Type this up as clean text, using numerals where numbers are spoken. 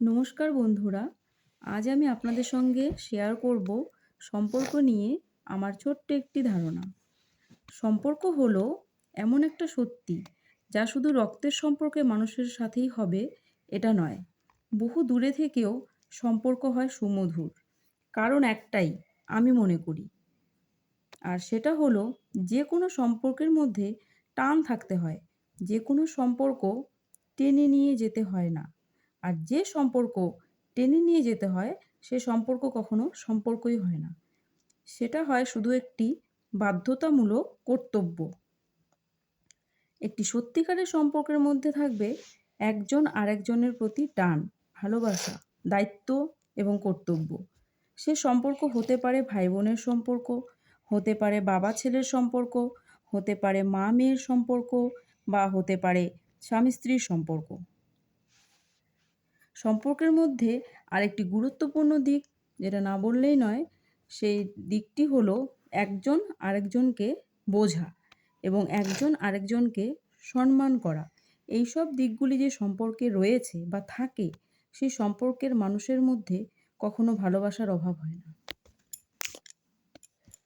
নমস্কার বন্ধুরা, আজ আমি আপনাদের সঙ্গে শেয়ার করব সম্পর্ক নিয়ে আমার ছোট্ট একটি ধারণা। সম্পর্ক হলো এমন একটা সত্যি যা শুধু রক্তের সম্পর্কে মানুষের সাথেই হবে এটা নয়। বহু দূরে থেকেও সম্পর্ক হয় সুমধুর। কারণ একটাই আমি মনে করি, আর সেটা হলো যে কোনো সম্পর্কের মধ্যে টান থাকতে হয়। যে কোনো সম্পর্ক টেনে নিয়ে যেতে হয় না। আর যে সম্পর্ক টেনে নিয়ে যেতে হয় সে সম্পর্ক কখনো সম্পর্কই হয় না। সেটা হয় শুধু একটি বাধ্যতামূলক কর্তব্য। একটি সত্যিকারের সম্পর্কের মধ্যে থাকবে একজন আরেকজনের প্রতি টান, ভালোবাসা, দায়িত্ব এবং কর্তব্য। সে সম্পর্ক হতে পারে ভাই বোনের সম্পর্ক, হতে পারে বাবা ছেলের সম্পর্ক, হতে পারে মা মেয়ের সম্পর্ক, বা হতে পারে স্বামী স্ত্রীর সম্পর্ক। সম্পর্কের মধ্যে আরেকটি গুরুত্বপূর্ণ দিক যেটা না বললেই নয়, সেই দিকটি হলো একজন আরেকজনকে বোঝা এবং একজন আরেকজনকে সম্মান করা। এইসব দিকগুলি যে সম্পর্কে রয়েছে বা থাকে, সেই সম্পর্কের মানুষের মধ্যে কখনো ভালোবাসার অভাব হয় না।